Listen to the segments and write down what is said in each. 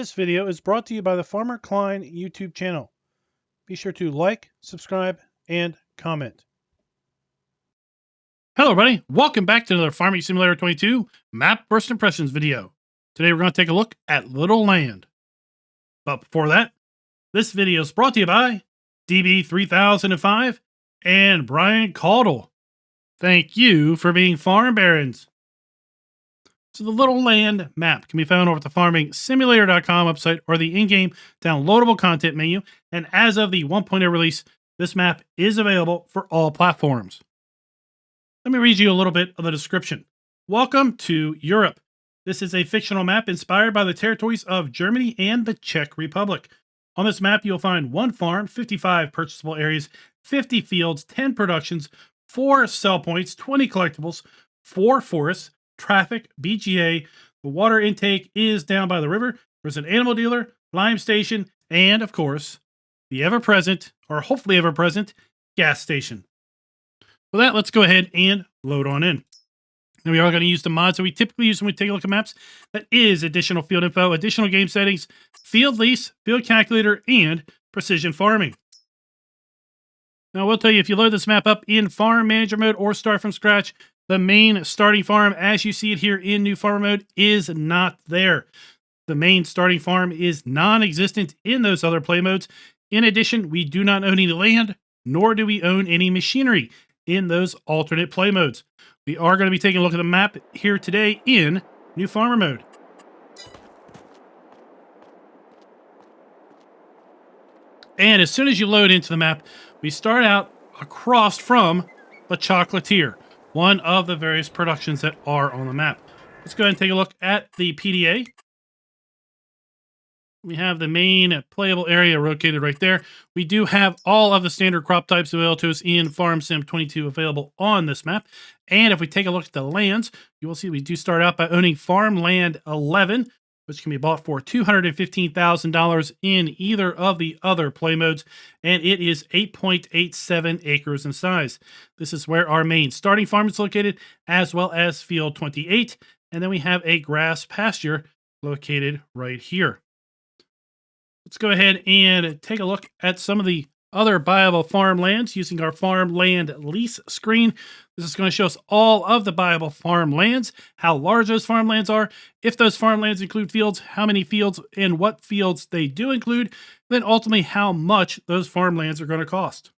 This video is brought to you by the FarmerKlein YouTube channel. Be sure to like, subscribe, and comment. Hello everybody, welcome back to another Farming Simulator 22 Map First Impressions video. Today we're going to take a look at Little Land. But before that, this video is brought to you by DB3005 and Brian Caudle. Thank you for being farm barons. So the Little Land map can be found over at the FarmingSimulator.com website or the in-game downloadable content menu. And as of the 1.0 release, this map is available for all platforms. Let me read you a little bit of the description. Welcome to Europe. This is a fictional map inspired by the territories of Germany and the Czech Republic. On this map, you'll find 1 farm, 55 purchasable areas, 50 fields, 10 productions, 4 sell points, 20 collectibles, 4 forests, traffic, BGA. The water intake is down by the river. There's an animal dealer, lime station, and of course, the ever-present, or hopefully ever-present, gas station. With that, let's go ahead and load on in. Now we are going to use the mods that we typically use when we take a look at maps. That is additional field info, additional game settings, field lease, field calculator, and precision farming. Now I will tell you, if you load this map up in farm manager mode or start from scratch, the main starting farm, as you see it here in new farmer mode, is not there. The main starting farm is non-existent in those other play modes. In addition, we do not own any land, nor do we own any machinery in those alternate play modes. We are going to be taking a look at the map here today in new farmer mode. And as soon as you load into the map, we start out across from the Chocolatier, one of the various productions that are on the map. Let's go ahead and take a look at the PDA. We have the main playable area located right there. We do have all of the standard crop types available to us in Farm Sim 22 available on this map. And if we take a look at the lands, you will see we do start out by owning Farmland 11, which can be bought for $215,000 in either of the other play modes, and it is 8.87 acres in size. This is where our main starting farm is located, as well as Field 28, and then we have a grass pasture located right here. Let's go ahead and take a look at some of the other buyable farmlands using our farmland lease screen. This is going to show us all of the buyable farmlands, how large those farmlands are, if those farmlands include fields, how many fields and what fields they do include, then ultimately how much those farmlands are going to cost.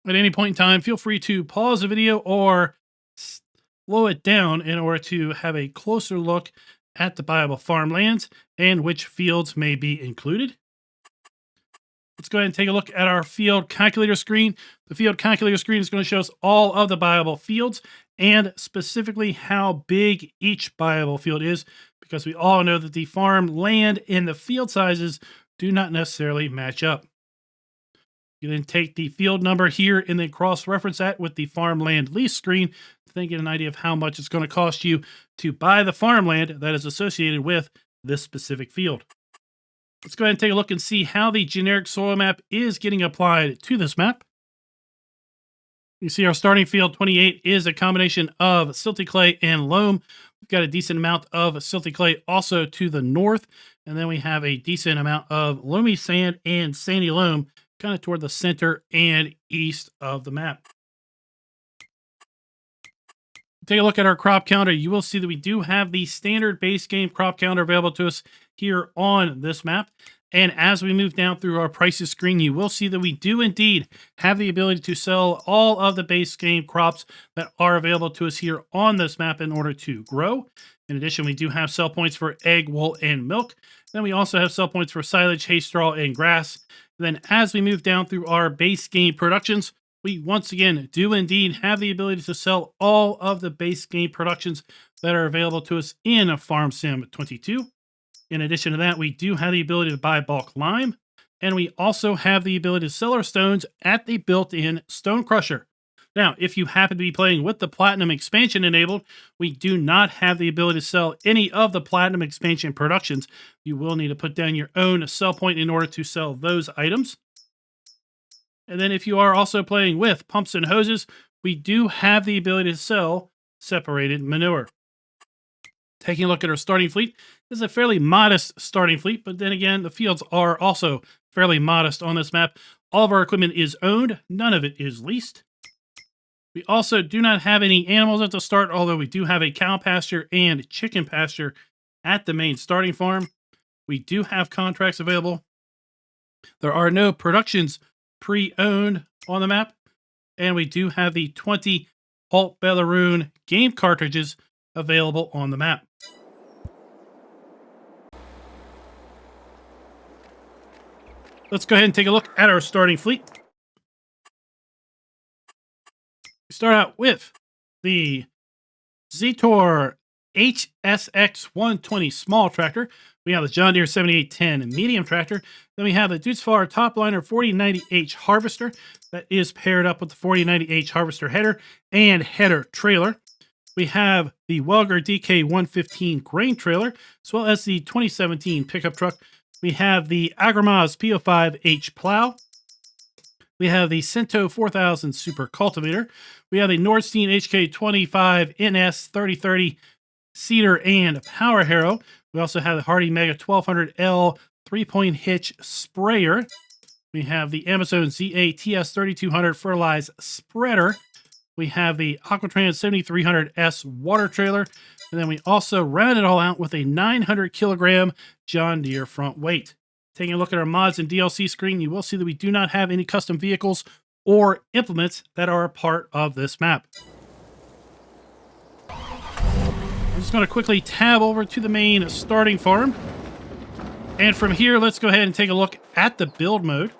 At any point in time, feel free to pause the video or slow it down in order to have a closer look at the buyable farmlands and which fields may be included. Let's go ahead and take a look at our field calculator screen. The field calculator screen is going to show us all of the buyable fields and specifically how big each buyable field is, because we all know that the farm land and the field sizes do not necessarily match up. You then take the field number here and then cross-reference that with the farmland lease screen to then get an idea of how much it's going to cost you to buy the farmland that is associated with this specific field. Let's go ahead and take a look and see how the generic soil map is getting applied to this map. You see our starting field 28 is a combination of silty clay and loam. We've got a decent amount of silty clay also to the north, and then we have a decent amount of loamy sand and sandy loam kind of toward the center and east of the map. Take a look at our crop counter. You will see that we do have the standard base game crop counter available to us here on this map. And as we move down through our prices screen, you will see that we do indeed have the ability to sell all of the base game crops that are available to us here on this map in order to grow. In addition, we do have sell points for egg, wool, and milk. Then we also have sell points for silage, hay, straw, and grass. Then as we move down through our base game productions, we once again do indeed have the ability to sell all of the base game productions that are available to us in Farm Sim 22. In addition to that, we do have the ability to buy bulk lime, and we also have the ability to sell our stones at the built-in stone crusher. Now, if you happen to be playing with the Platinum expansion enabled, we do not have the ability to sell any of the Platinum expansion productions. You will need to put down your own sell point in order to sell those items. And then if you are also playing with pumps and hoses, we do have the ability to sell separated manure. Taking a look at our starting fleet, this is a fairly modest starting fleet, but then again, the fields are also fairly modest on this map. All of our equipment is owned, none of it is leased. We also do not have any animals at the start, although we do have a cow pasture and chicken pasture at the main starting farm. We do have contracts available. There are no productions pre-owned on the map, and we do have the 20 Alt Belarus game cartridges available on the map. Let's go ahead and take a look at our starting fleet. We start out with the Zetor HSX 120 small tractor. We have the John Deere 7810 medium tractor. Then we have the Dutzfar Topliner 4090H harvester that is paired up with the 4090H harvester header and header trailer. We have the Welger DK115 grain trailer, as well as the 2017 pickup truck. We have the Agramaz P05H plow. We have the Cento 4000 super cultivator. We have the Nordstein HK25 NS 3030 seeder and power harrow. We also have the Hardy Mega 1200L 3-point hitch sprayer. We have the Amazon ZA TS 3200 fertilize spreader. We have the Aquatrans 7300S water trailer. And then we also round it all out with a 900 kilogram John Deere front weight. Taking a look at our mods and DLC screen, you will see that we do not have any custom vehicles or implements that are a part of this map. I'm just going to quickly tab over to the main starting farm. And from here, let's go ahead and take a look at the build mode.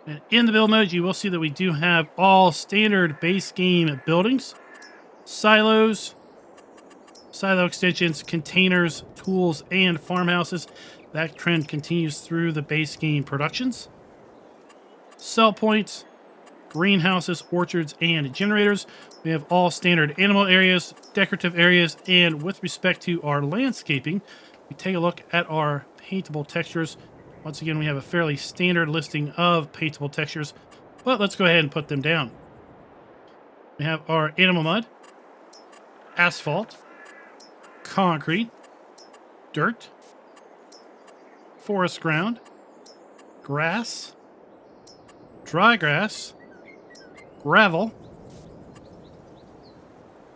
And in the build mode, you will see that we do have all standard base game buildings, silos, silo extensions, containers, tools, and farmhouses. That trend continues through the base game productions. Sell points, greenhouses, orchards, and generators. We have all standard animal areas, decorative areas, and with respect to our landscaping, we take a look at our paintable textures. Once again, we have a fairly standard listing of paintable textures, but let's go ahead and put them down. We have our animal mud, asphalt, concrete, dirt, forest ground, grass, dry grass, gravel.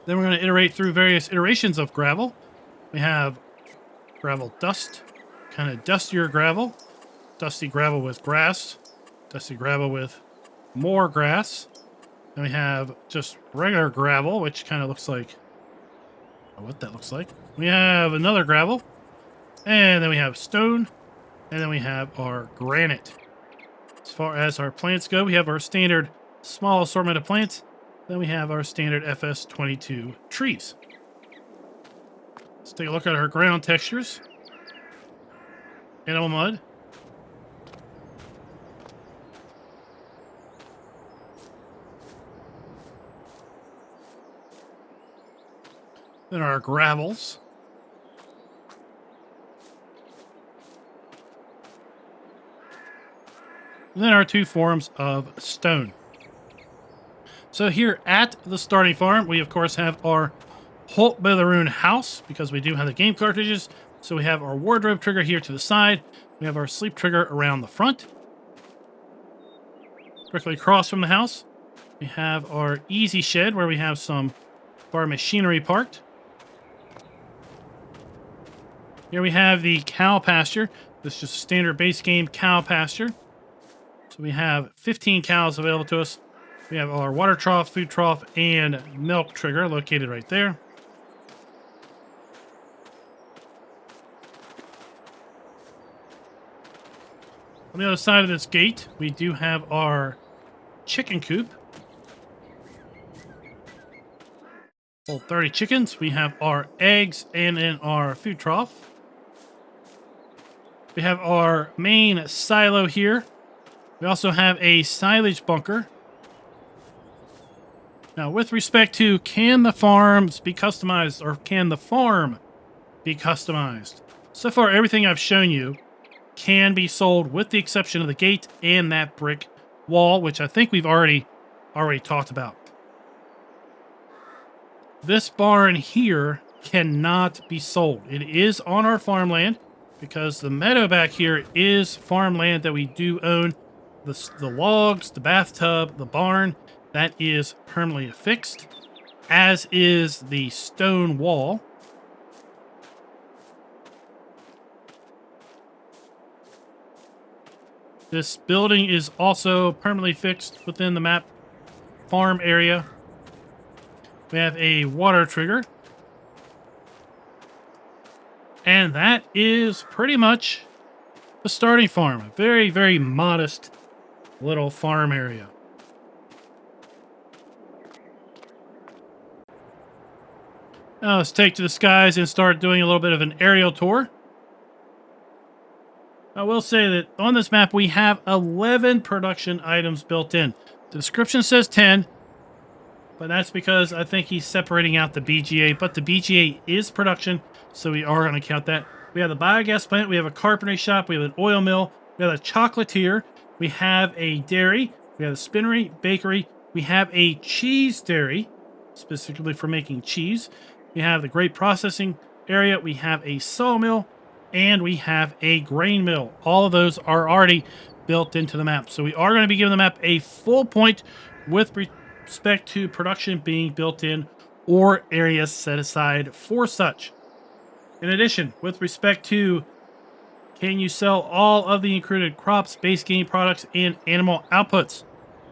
Then we're going to iterate through various iterations of gravel. We have gravel dust, kind of dustier gravel, dusty gravel with grass, dusty gravel with more grass. Then we have just regular gravel, which kind of looks like what that looks like. We have another gravel, and then we have stone, and then we have our granite. As far as our plants go, we have our standard small assortment of plants. Then we have our standard FS22 trees. Let's take a look at our ground textures. Animal mud. Then our gravels. And then our two forms of stone. So here at the starting farm, we of course have our Holt Belarus house, because we do have the game cartridges. So we have our wardrobe trigger here to the side. We have our sleep trigger around the front. Directly across from the house, we have our easy shed where we have some of our machinery parked. Here we have the cow pasture. This is just standard base game cow pasture. So we have 15 cows available to us. We have our water trough, food trough, and milk trigger located right there. On the other side of this gate, we do have our chicken coop. Hold 30 chickens. We have our eggs and then our food trough. We have our main silo here. We also have a silage bunker. Now, with respect to can the farms be customized, or can the farm be customized? So far, everything I've shown you can be sold with the exception of the gate and that brick wall, which I think we've already talked about. This barn here cannot be sold. It is on our farmland because the meadow back here is farmland that we do own. The logs, the bathtub, the barn, that is permanently affixed, as is the stone wall. This building is also permanently fixed within the map farm area. We have a water trigger. And that is pretty much the starting farm. A very, very modest little farm area. Now let's take to the skies and start doing a little bit of an aerial tour. I will say that on this map, we have 11 production items built in. The description says 10, but that's because I think he's separating out the BGA, but the BGA is production, so we are going to count that. We have the biogas plant, we have a carpentry shop, we have an oil mill, we have a chocolatier, we have a dairy, we have a spinnery, bakery, we have a cheese dairy, specifically for making cheese. We have the grape processing area, we have a sawmill, and we have a grain mill. All of those are already built into the map. So we are going to be giving the map a full point with respect to production being built in or areas set aside for such. In addition, with respect to can you sell all of the included crops, base game products, and animal outputs,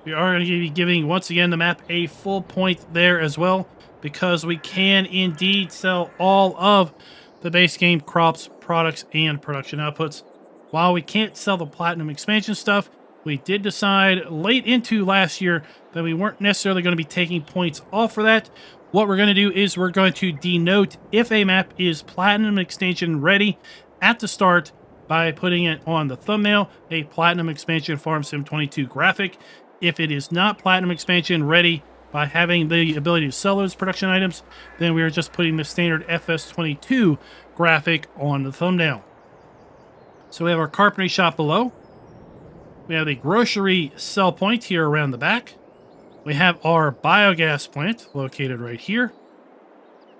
we are going to be giving, once again, the map a full point there as well, because we can indeed sell all of the base game crops, products, and production outputs. While we can't sell the platinum expansion stuff, we did decide late into last year that we weren't necessarily going to be taking points off for that. What we're going to do is we're going to denote if a map is platinum expansion ready at the start by putting it on the thumbnail, a platinum expansion Farm Sim 22 graphic. If it is not platinum expansion ready, by having the ability to sell those production items, then we are just putting the standard FS22 graphic on the thumbnail. So we have our carpentry shop below. We have the grocery sell point here around the back. We have our biogas plant located right here.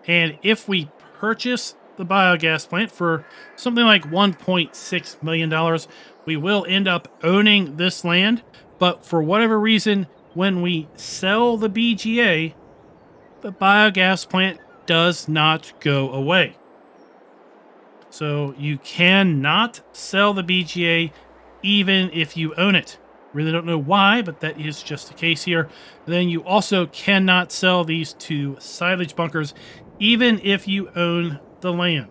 And if we purchase the biogas plant for something like $1.6 million, we will end up owning this land. But for whatever reason, when we sell the BGA, the biogas plant does not go away. So you cannot sell the BGA even if you own it. Really don't know why, but that is just the case here. Then you also cannot sell these two silage bunkers even if you own the land.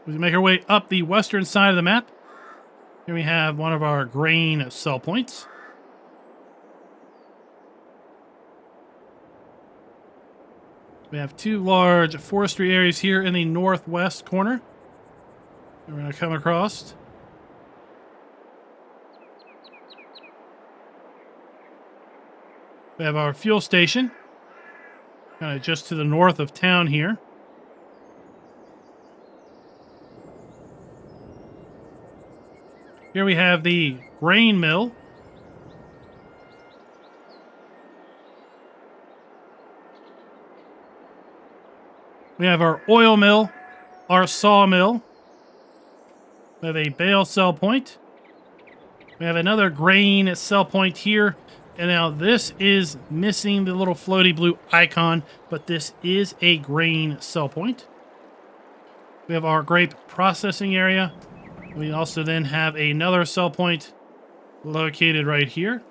We make our way up the western side of the map. Here we have one of our grain sell points. We have two large forestry areas here in the northwest corner. We're going to come across. We have our fuel station, kind of just to the north of town here. Here we have the grain mill. We have our oil mill, our sawmill. We have a bale sell point. We have another grain sell point here. And now this is missing the little floaty blue icon, but this is a grain sell point. We have our grape processing area. We also then have another sell point located right here.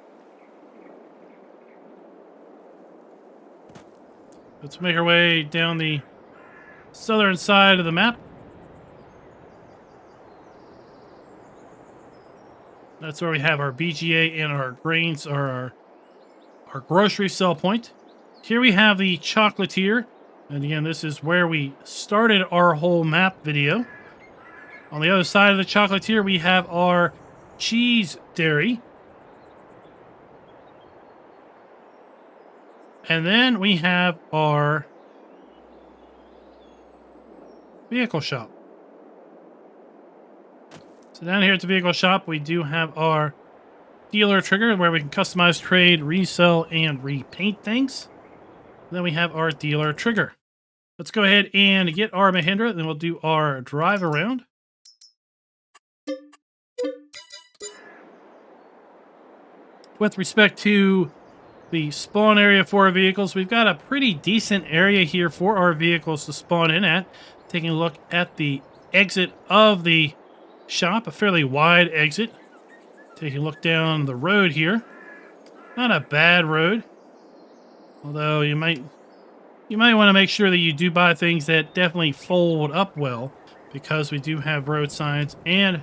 Let's make our way down the southern side of the map. That's where we have our BGA and our grains, or our grocery sell point. Here we have the chocolatier. And again, this is where we started our whole map video. On the other side of the chocolatier, we have our cheese dairy. And then we have our vehicle shop. So down here at the vehicle shop, we do have our dealer trigger where we can customize, trade, resell, and repaint things. Then we have our dealer trigger. Let's go ahead and get our Mahindra, then we'll do our drive around. With respect to the spawn area for our vehicles, we've got a pretty decent area here for our vehicles to spawn in at. Taking a look at the exit of the shop, a fairly wide exit. Taking a look down the road here. Not a bad road. Although you might want to make sure that you do buy things that definitely fold up well, because we do have road signs, and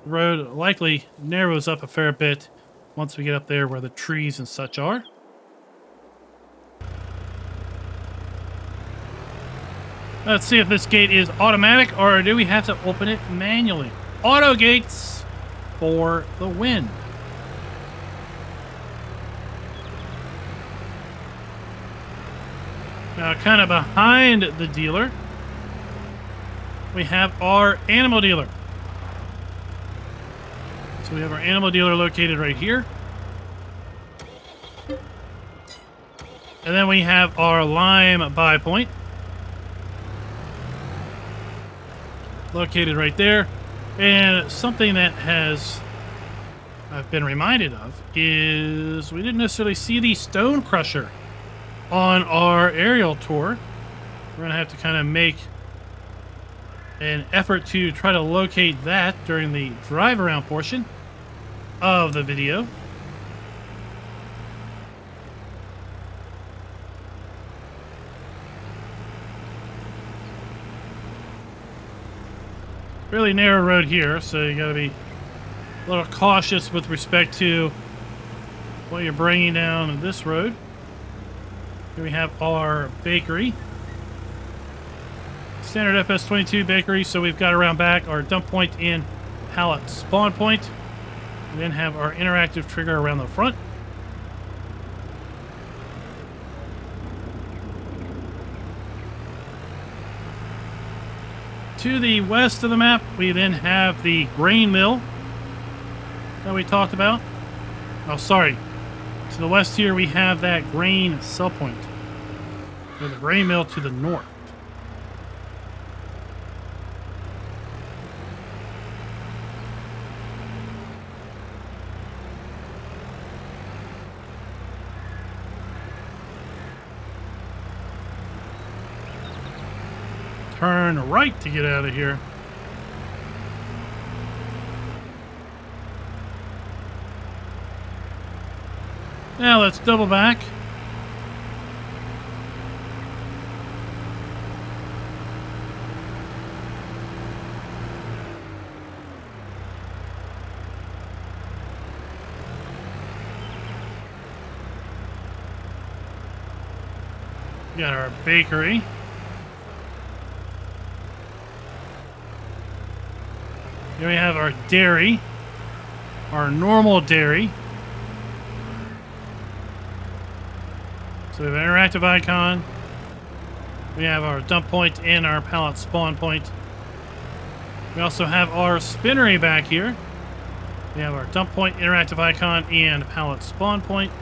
the road likely narrows up a fair bit once we get up there where the trees and such are. Let's see if this gate is automatic or do we have to open it manually. Auto gates for the win. Now, kind of behind the dealer, we have our animal dealer. So we have our animal dealer located right here. And then we have our lime buy point located right there. And something that I've been reminded of is we didn't necessarily see the stone crusher on our aerial tour. We're going to have to kind of make an effort to try to locate that during the drive around portion of the video. Really narrow road here, so you got to be a little cautious with respect to what you're bringing down this road. Here we have our bakery. Standard FS22 bakery, so we've got around back our dump point and pallet spawn point. We then have our interactive trigger around the front. To the west of the map, we then have the grain mill that we talked about. Oh, sorry. To the west here, we have that grain sell point. So the grain mill to the north. Turn right to get out of here. Now let's double back. Got our bakery. Here we have our dairy, our normal dairy. So we have an interactive icon. We have our dump point and our pallet spawn point. We also have our spinnery back here. We have our dump point, interactive icon, and pallet spawn point.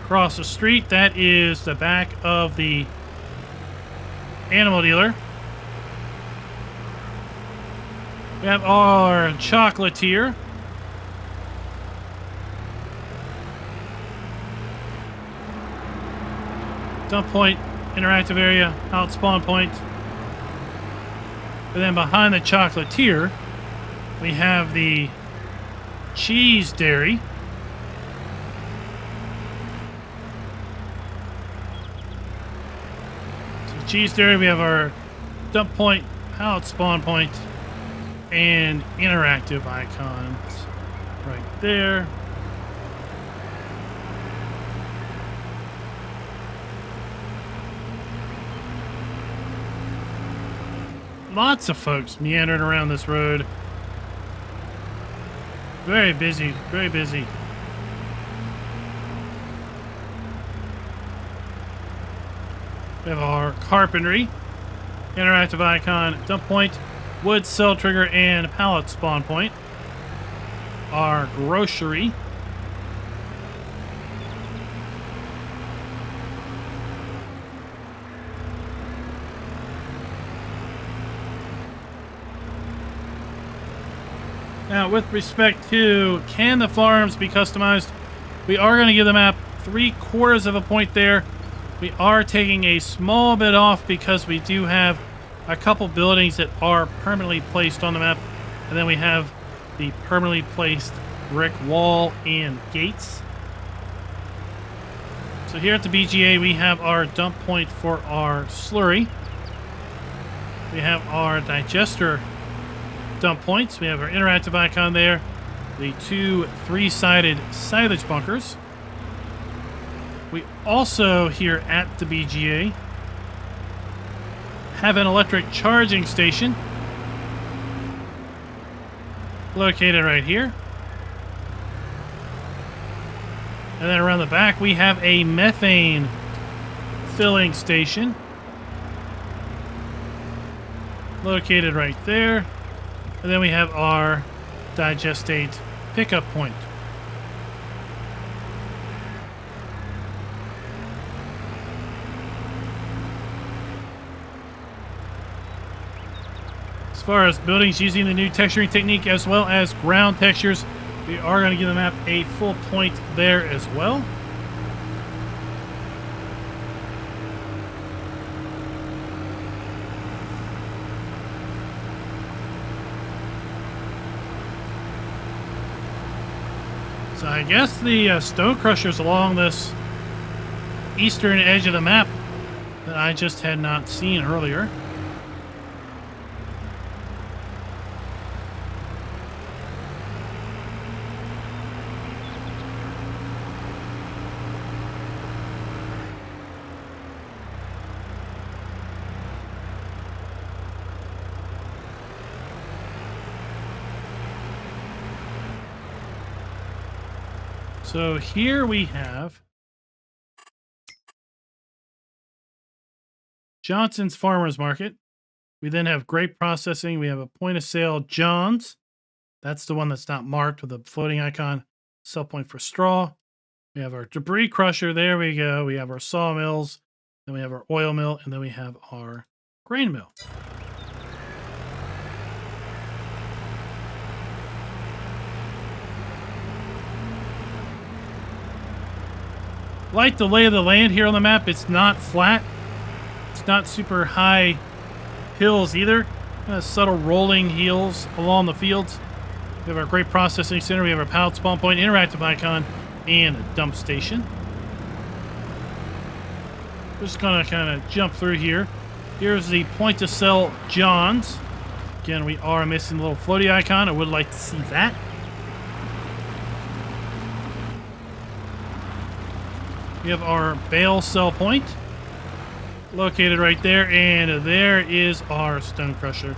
Across the street, that is the back of the animal dealer. We have our chocolatier. Dump point, interactive area, out spawn point. And then behind the chocolatier, we have the cheese dairy. Cheese dairy, we have our dump point, pallet spawn point, and interactive icons right there. Lots of folks meandering around this road. Very busy, very busy. We have our carpentry, interactive icon, dump point, wood cell trigger and pallet spawn point. Our grocery. Now, with respect to can the farms be customized, we are going to give the map 3/4 of a point there. We are taking a small bit off because we do have a couple buildings that are permanently placed on the map. And then we have the permanently placed brick wall and gates. So here at the BGA, we have our dump point for our slurry. We have our digester dump points. We have our interactive icon there. The 2 3-sided silage bunkers. We also, here at the BGA, have an electric charging station located right here. And then around the back, we have a methane filling station located right there. And then we have our digestate pickup point. As far as buildings using the new texturing technique as well as ground textures, we are going to give the map a full point there as well. So I guess the stone crushers along this eastern edge of the map that I just had not seen earlier. So here we have Johnson's Farmers Market. We then have grape processing. We have a point of sale John's. That's the one that's not marked with a floating icon. Sell point for straw. We have our debris crusher. There we go. We have our sawmills. Then we have our oil mill. And then we have our grain mill. Like the lay of the land here on the map, it's not flat. It's not super high hills either. Kind of subtle rolling hills along the fields. We have our grape processing center. We have our pallet spawn point, interactive icon, and a dump station. We're just going to kind of jump through here. Here's the point to sell John's. Again, we are missing the little floaty icon. I would like to see that. We have our bale sell point located right there, and there is our stone crusher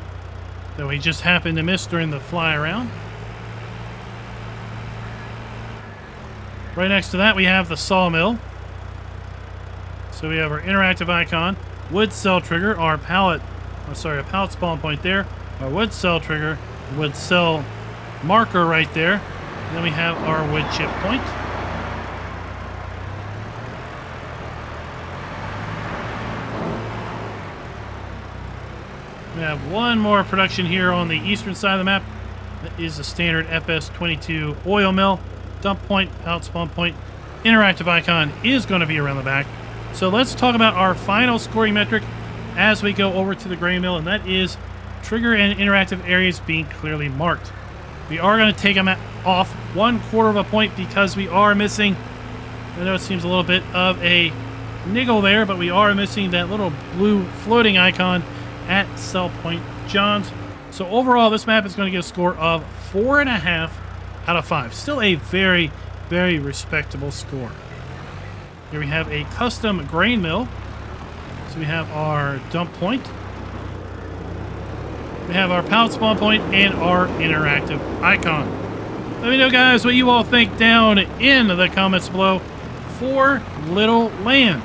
that we just happened to miss during the fly around. Right next to that, we have the sawmill. So we have our interactive icon, wood cell trigger, our pallet, a pallet spawn point there, our wood cell trigger, wood cell marker right there, and then we have our wood chip point. We have one more production here on the eastern side of the map. That is the standard FS22 oil mill. Dump point, pallet spawn point, interactive icon is going to be around the back. So let's talk about our final scoring metric as we go over to the grain mill, and that is trigger and interactive areas being clearly marked. We are going to take them off 1/4 of a point because we are missing, I know it seems a little bit of a niggle there, but we are missing that little blue floating icon at sell point John's. So overall, this map is going to get a score of 4.5 out of 5. Still a very, very respectable score. Here we have a custom grain mill. So we have our dump point. We have our pallet spawn point and our interactive icon. Let me know, guys, what you all think down in the comments below for Little Land.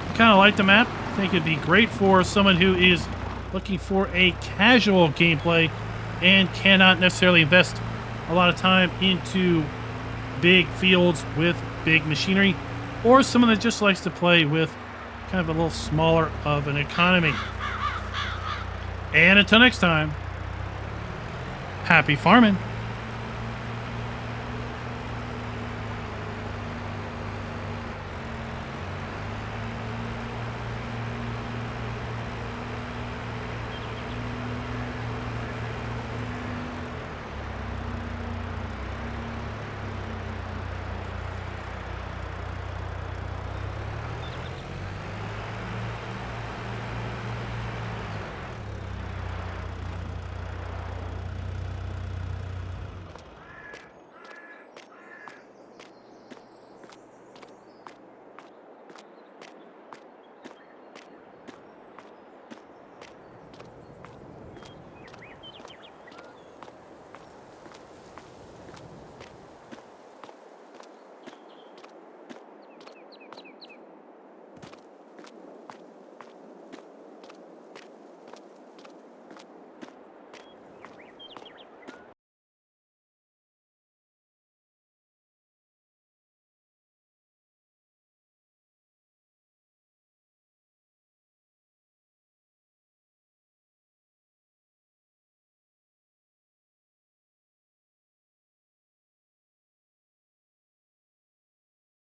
I kind of like the map. I think it'd be great for someone who is looking for a casual gameplay and cannot necessarily invest a lot of time into big fields with big machinery, or someone that just likes to play with kind of a little smaller of an economy. And until next time, happy farming.